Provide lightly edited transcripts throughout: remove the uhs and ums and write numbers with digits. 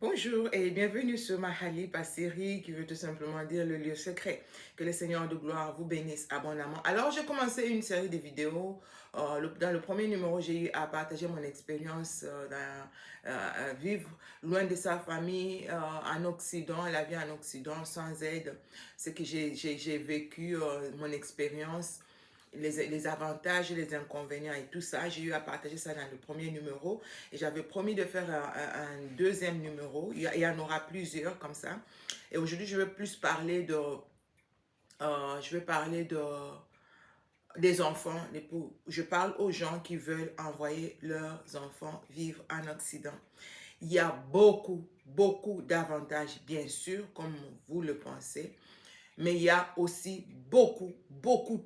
Bonjour et bienvenue sur Mahali Passiri qui veut tout simplement dire le lieu secret. Que le Seigneur de gloire vous bénisse abondamment. Alors, j'ai commencé une série de vidéos. Dans le premier numéro, j'ai eu à partager mon expérience vivre loin de sa famille en Occident, la vie en Occident sans aide. Ce que j'ai vécu, mon expérience les avantages et les inconvénients et tout ça. J'ai eu à partager ça dans le premier numéro et j'avais promis de faire un deuxième numéro. Il y en aura plusieurs comme ça. Et aujourd'hui, je vais plus parler des enfants. Je parle aux gens qui veulent envoyer leurs enfants vivre en Occident. Il y a beaucoup d'avantages, bien sûr, comme vous le pensez. Mais il y a aussi beaucoup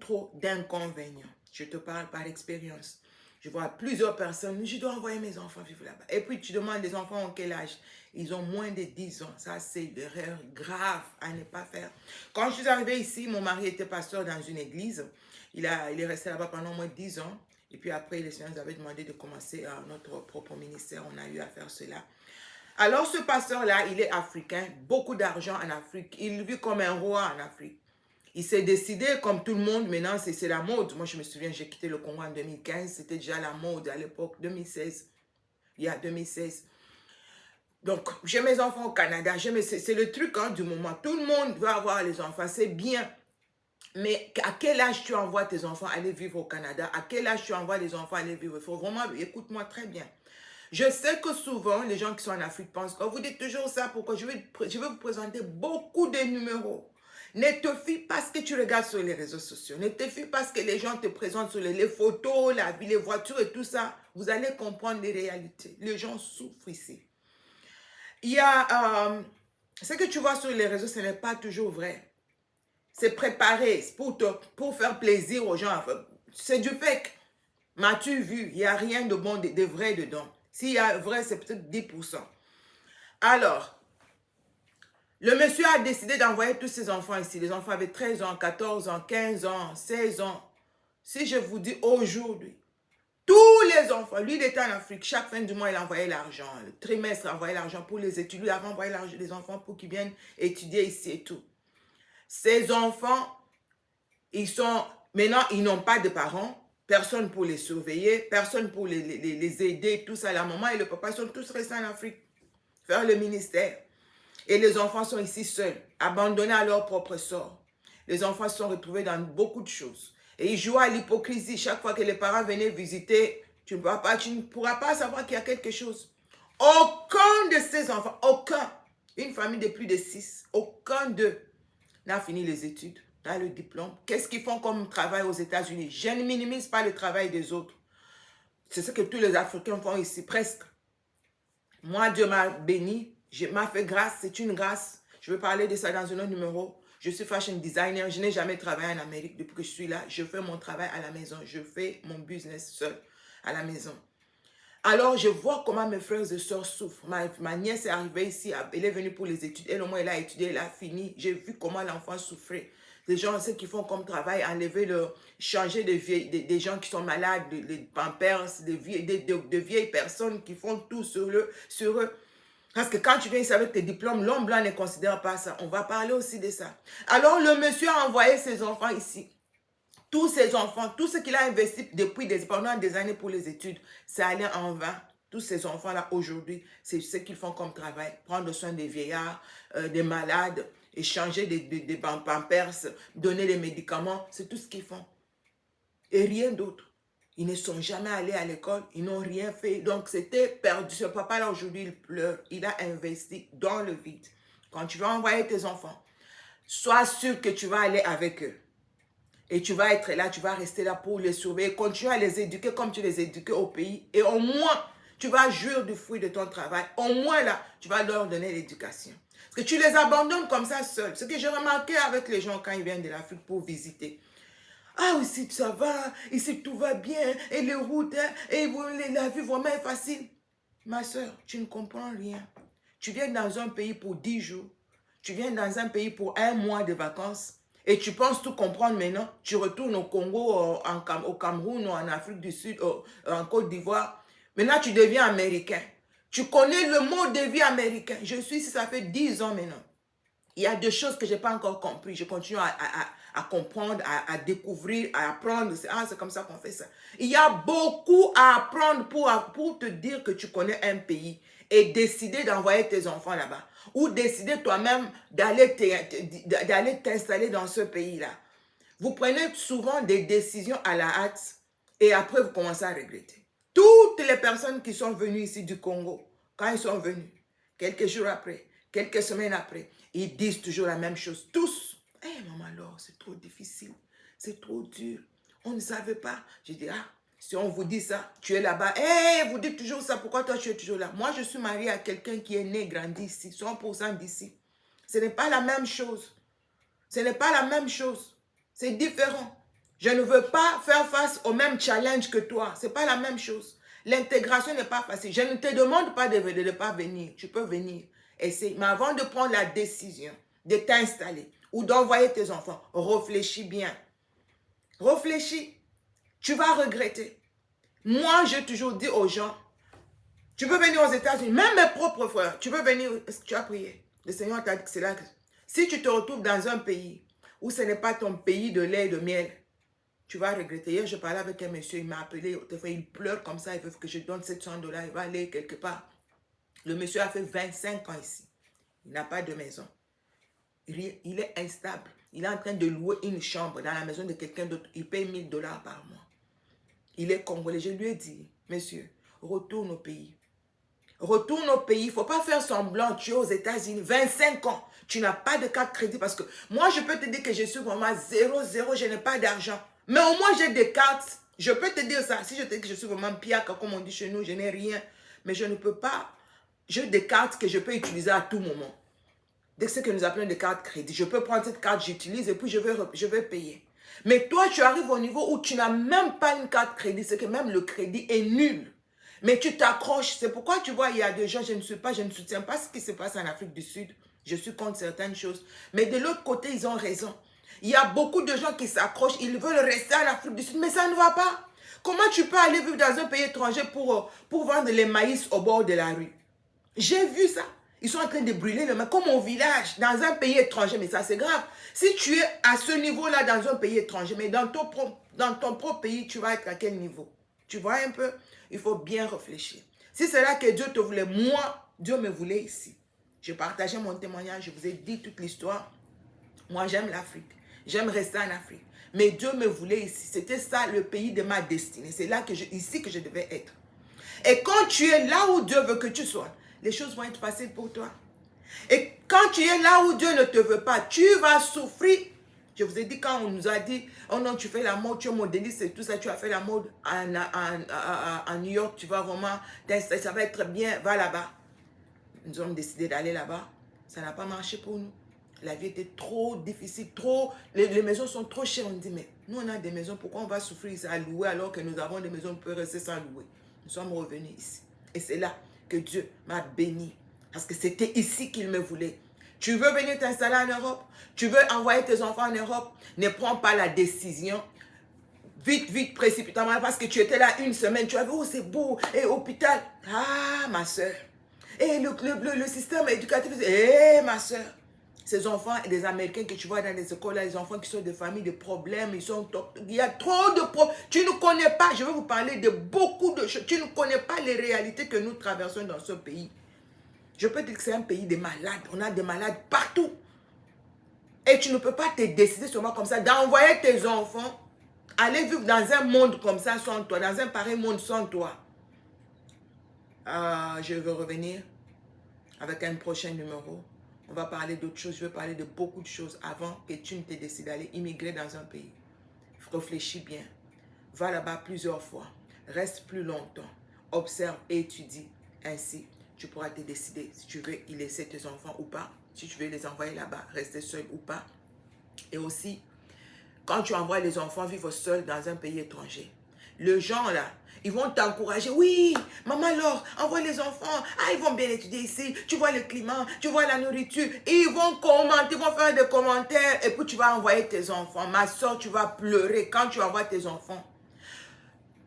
trop d'inconvénients. Je te parle par expérience. Je vois plusieurs personnes, je dois envoyer mes enfants vivre là-bas. Et puis tu demandes les enfants en quel âge? Ils ont moins de 10 ans. Ça, c'est une erreur grave à ne pas faire. Quand je suis arrivée ici, mon mari était pasteur dans une église. Il est resté là-bas pendant moins de 10 ans. Et puis après, les Seigneur nous avait demandé de commencer notre propre ministère. On a eu à faire cela. Alors ce pasteur-là, il est africain, beaucoup d'argent en Afrique. Il vit comme un roi en Afrique. Il s'est décidé, comme tout le monde, maintenant c'est la mode. Moi je me souviens, j'ai quitté le Congo en 2015, c'était déjà la mode à l'époque, 2016. Il y a 2016. Donc j'ai mes enfants au Canada, c'est le truc du moment. Tout le monde veut avoir les enfants, c'est bien. Mais à quel âge tu envoies tes enfants aller vivre au Canada? À quel âge tu envoies les enfants aller vivre? Il faut vraiment, écoute-moi très bien. Je sais que souvent, les gens qui sont en Afrique pensent que vous dites toujours ça, pourquoi je vais vous présenter beaucoup de numéros. Ne te fie pas à ce que tu regardes sur les réseaux sociaux. Ne te fie pas à ce que les gens te présentent sur les photos, la vie, les voitures et tout ça. Vous allez comprendre les réalités. Les gens souffrent ici. Il y a... ce que tu vois sur les réseaux, ce n'est pas toujours vrai. C'est préparé pour faire plaisir aux gens. C'est du fake. M'as-tu vu? Il n'y a rien de bon, de vrai dedans. S'il y a vrai, c'est peut-être 10%. Alors, le monsieur a décidé d'envoyer tous ses enfants ici. Les enfants avaient 13 ans, 14 ans, 15 ans, 16 ans. Si je vous dis aujourd'hui, tous les enfants, lui il était en Afrique, chaque fin du mois il envoyait l'argent. Le trimestre il envoyait l'argent pour les études. Lui avait envoyé les enfants pour qu'ils viennent étudier ici et tout. Ces enfants, maintenant ils n'ont pas de parents. Personne pour les surveiller, personne pour les aider, tout ça. La maman et le papa sont tous restés en Afrique, faire le ministère. Et les enfants sont ici seuls, abandonnés à leur propre sort. Les enfants se sont retrouvés dans beaucoup de choses. Et ils jouent à l'hypocrisie. Chaque fois que les parents venaient visiter, tu ne pourras pas savoir qu'il y a quelque chose. Aucun de ces enfants, aucun, une famille de plus de 6, aucun d'eux n'a fini les études, n'a le diplôme. Qu'est-ce qu'ils font comme travail aux États-Unis? Je ne minimise pas le travail des autres. C'est ce que tous les Africains font ici, presque. Moi, Dieu m'a béni, m'a fait grâce, c'est une grâce. Je vais parler de ça dans un autre numéro. Je suis fashion designer, je n'ai jamais travaillé en Amérique depuis que je suis là. Je fais mon travail à la maison, je fais mon business seul à la maison. Alors, je vois comment mes frères et sœurs souffrent. Ma nièce est arrivée ici, elle est venue pour les études. Elle, au moins, elle a étudié, elle a fini. J'ai vu comment l'enfant souffrait. Les gens, ceux qui font comme travail, changer des gens qui sont malades, les pampers, de vieilles personnes qui font tout sur eux. Parce que quand tu viens ici avec tes diplômes, l'homme blanc ne considère pas ça. On va parler aussi de ça. Alors, le monsieur a envoyé ses enfants ici. Tous ces enfants, tout ce qu'il a investi pendant des années pour les études, ça allait en vain. Tous ces enfants-là, aujourd'hui, c'est ce qu'ils font comme travail. Prendre soin des vieillards, des malades, échanger des pampers, donner les médicaments, c'est tout ce qu'ils font. Et rien d'autre. Ils ne sont jamais allés à l'école, ils n'ont rien fait. Donc, c'était perdu. Ce papa-là, aujourd'hui, il pleure. Il a investi dans le vide. Quand tu vas envoyer tes enfants, sois sûr que tu vas aller avec eux. Et tu vas être là, tu vas rester là pour les surveiller, continuer à les éduquer comme tu les éduquais au pays. Et au moins, tu vas jouir du fruit de ton travail. Au moins là, tu vas leur donner l'éducation. Parce que tu les abandonnes comme ça seuls. Ce que j'ai remarqué avec les gens quand ils viennent de l'Afrique pour visiter. Ah, ici ça va, ici tout va bien, et les routes, et la vie vraiment est facile. Ma soeur, tu ne comprends rien. Tu viens dans un pays pour 10 jours. Tu viens dans un pays pour un mois de vacances. Et tu penses tout comprendre maintenant. Tu retournes au Congo, au Cameroun, en Afrique du Sud, en Côte d'Ivoire. Maintenant, tu deviens américain. Tu connais le mode de vie américain. Je suis ici, ça fait 10 ans maintenant. Il y a des choses que je n'ai pas encore compris. Je continue à comprendre, à découvrir, à apprendre. C'est comme ça qu'on fait ça. Il y a beaucoup à apprendre pour te dire que tu connais un pays et décider d'envoyer tes enfants là-bas. Ou décider toi-même d'aller t'installer dans ce pays-là. Vous prenez souvent des décisions à la hâte et après vous commencez à regretter. Toutes les personnes qui sont venues ici du Congo, quand ils sont venus, quelques jours après, quelques semaines après, ils disent toujours la même chose. Tous. Maman, alors, c'est trop difficile. C'est trop dur. On ne savait pas. Je dis, si on vous dit ça, tu es là-bas. Vous dites toujours ça. Pourquoi toi, tu es toujours là? Moi, je suis mariée à quelqu'un qui est né, grandi ici, 100% d'ici. Ce n'est pas la même chose. Ce n'est pas la même chose. C'est différent. Je ne veux pas faire face au même challenge que toi. Ce n'est pas la même chose. L'intégration n'est pas facile. Je ne te demande pas de ne pas venir. Tu peux venir. Essaye. Mais avant de prendre la décision de t'installer ou d'envoyer tes enfants, réfléchis bien. Réfléchis. Tu vas regretter. Moi, j'ai toujours dit aux gens, tu peux venir aux États-Unis, même mes propres frères, tu peux venir, est-ce que tu as prié? Le Seigneur t'a dit que c'est là. Si tu te retrouves dans un pays où ce n'est pas ton pays de lait et de miel, tu vas regretter. Hier, je parlais avec un monsieur, il m'a appelé, il pleure comme ça, il veut que je donne $700, il va aller quelque part. Le monsieur a fait 25 ans ici. Il n'a pas de maison. Il est instable. Il est en train de louer une chambre dans la maison de quelqu'un d'autre. Il paye $1000 par mois. Il est congolais. Je lui ai dit, monsieur, retourne au pays. Retourne au pays. Il ne faut pas faire semblant. Tu es aux États-Unis, 25 ans. Tu n'as pas de carte crédit parce que moi, je peux te dire que je suis vraiment 0-0. Je n'ai pas d'argent. Mais au moins, j'ai des cartes. Je peux te dire ça. Si je te dis que je suis vraiment piaka, comme on dit chez nous, je n'ai rien. Mais je ne peux pas. J'ai des cartes que je peux utiliser à tout moment. Dès que c'est que nous appelons des cartes crédit, je peux prendre cette carte, j'utilise et puis je vais payer. Mais toi, tu arrives au niveau où tu n'as même pas une carte crédit. C'est que même le crédit est nul. Mais tu t'accroches. C'est pourquoi tu vois, il y a des gens, je ne soutiens pas ce qui se passe en Afrique du Sud. Je suis contre certaines choses. Mais de l'autre côté, ils ont raison. Il y a beaucoup de gens qui s'accrochent. Ils veulent rester en Afrique du Sud, mais ça ne va pas. Comment tu peux aller vivre dans un pays étranger pour vendre les maïs au bord de la rue? J'ai vu ça. Ils sont en train de brûler le maïs, comme au village, dans un pays étranger. Mais ça, c'est grave. Si tu es à ce niveau-là dans un pays étranger, mais dans ton propre pays, tu vas être à quel niveau? Tu vois un peu? Il faut bien réfléchir. Si c'est là que Dieu te voulait, moi, Dieu me voulait ici. Je partageais mon témoignage, je vous ai dit toute l'histoire. Moi, j'aime l'Afrique. J'aime rester en Afrique. Mais Dieu me voulait ici. C'était ça le pays de ma destinée. C'est là ici que je devais être. Et quand tu es là où Dieu veut que tu sois, les choses vont être faciles pour toi. Et quand tu es là où Dieu ne te veut pas, tu vas souffrir. Je vous ai dit quand on nous a dit, oh non, tu fais la mode, tu es modéliste et tout ça, tu as fait la mode en New York, tu vas vraiment, ça va être bien, va là-bas. Nous avons décidé d'aller là-bas. Ça n'a pas marché pour nous. La vie était trop difficile, les maisons sont trop chères. On dit, mais nous on a des maisons, pourquoi on va souffrir à louer alors que nous avons des maisons, on peut rester sans louer. Nous sommes revenus ici. Et c'est là que Dieu m'a béni. Parce que c'était ici qu'il me voulait. Tu veux venir t'installer en Europe? Tu veux envoyer tes enfants en Europe? Ne prends pas la décision vite, précipitamment, parce que tu étais là une semaine. Tu as vu, oh c'est beau, et hôpital. Ah, ma soeur. Et le système éducatif, ma soeur. Ces enfants, des Américains que tu vois dans les écoles, les enfants qui sont des familles de problèmes, il y a trop de problèmes. Tu ne connais pas, je vais vous parler de beaucoup de choses. Tu ne connais pas les réalités que nous traversons dans ce pays. Je peux dire que c'est un pays de malades. On a des malades partout. Et tu ne peux pas te décider seulement comme ça d'envoyer tes enfants aller vivre dans un monde comme ça sans toi, dans un pareil monde sans toi. Je vais revenir avec un prochain numéro. On va parler d'autres choses. Je vais parler de beaucoup de choses avant que tu ne te décides d'aller immigrer dans un pays. Réfléchis bien. Va là-bas plusieurs fois. Reste plus longtemps. Observe et étudie. Ainsi, tu pourras te décider si tu veux y laisser tes enfants ou pas. Si tu veux les envoyer là-bas, rester seul ou pas. Et aussi, quand tu envoies les enfants vivre seuls dans un pays étranger, les gens là, ils vont t'encourager. Oui, maman Laure, envoie les enfants. Ils vont bien étudier ici. Tu vois le climat, tu vois la nourriture. Ils vont commenter, ils vont faire des commentaires. Et puis tu vas envoyer tes enfants. Ma soeur, tu vas pleurer quand tu envoies tes enfants.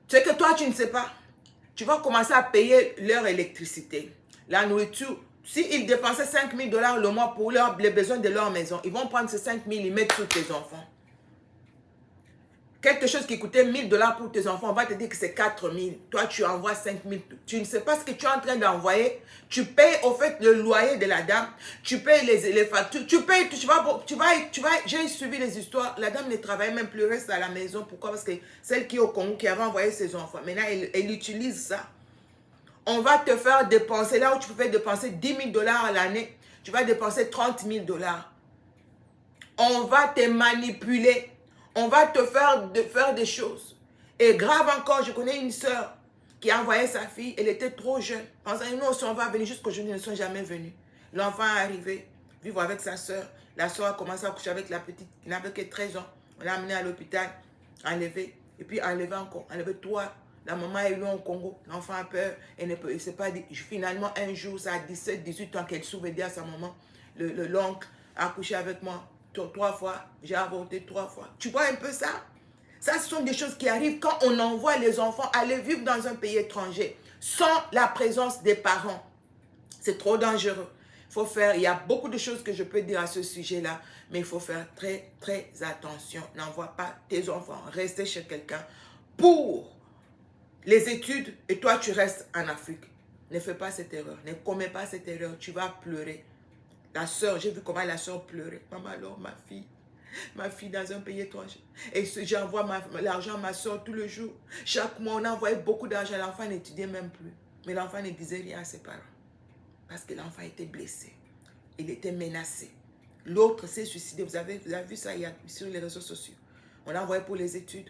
C'est que toi, tu ne sais pas. Tu vas commencer à payer leur électricité, la nourriture. S'ils dépensaient 5 000 $ le mois pour les besoins de leur maison, ils vont prendre ces 5 000, ils mettent sur tes enfants. Quelque chose qui coûtait 1 000 $ pour tes enfants, on va te dire que c'est 4 000. Toi, tu envoies 5 000. Tu ne sais pas ce que tu es en train d'envoyer. Tu payes au fait le loyer de la dame. Tu payes les factures. Tu payes, j'ai suivi les histoires. La dame ne travaille même plus, reste à la maison. Pourquoi? Parce que celle qui est au Congo, qui avait envoyé ses enfants, maintenant, elle utilise ça. On va te faire dépenser, là où tu pouvais dépenser 10 000 $ à l'année, tu vas dépenser 30 000 $. On va te manipuler. On va te faire des choses. Et grave encore, je connais une soeur qui a envoyé sa fille. Elle était trop jeune. Pensant, nous, on va venir jusqu'aujourd'hui, ils ne sont jamais venus. L'enfant est arrivé, vivre avec sa soeur. La soeur a commencé à coucher avec la petite, qui n'avait que 13 ans. On l'a amené à l'hôpital, enlevé. Et puis enlevé encore, enlevé 3. La maman est venue au Congo. L'enfant a peur. Elle ne peut, pas dit. Finalement, un jour, ça a 17, 18 ans qu'elle s'ouvre à sa maman. L'oncle a couché avec moi 3 fois. J'ai avorté 3 fois. Tu vois un peu ça? Ça, ce sont des choses qui arrivent quand on envoie les enfants aller vivre dans un pays étranger sans la présence des parents. C'est trop dangereux. Faut faire, il y a beaucoup de choses que je peux dire à ce sujet-là, mais il faut faire très, très attention. N'envoie pas tes enfants rester chez quelqu'un pour les études et toi, tu restes en Afrique. Ne fais pas cette erreur. Ne commets pas cette erreur. Tu vas pleurer. La soeur, j'ai vu comment la soeur pleurait. Maman, alors, ma fille dans un pays étranger. Et j'envoie l'argent à ma soeur tous les jours. Chaque mois, on envoyait beaucoup d'argent. L'enfant n'étudiait même plus. Mais l'enfant ne disait rien à ses parents. Parce que l'enfant était blessé. Il était menacé. L'autre s'est suicidé. Vous avez vu ça sur les réseaux sociaux. On l'a envoyé pour les études.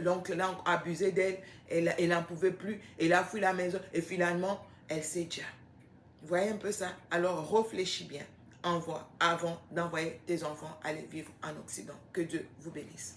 L'oncle a abusé d'elle. Elle n'en pouvait plus. Elle a fui la maison. Et finalement, elle s'est déjà. Vous voyez un peu ça? Alors, réfléchis bien. Envoie avant d'envoyer tes enfants aller vivre en Occident. Que Dieu vous bénisse.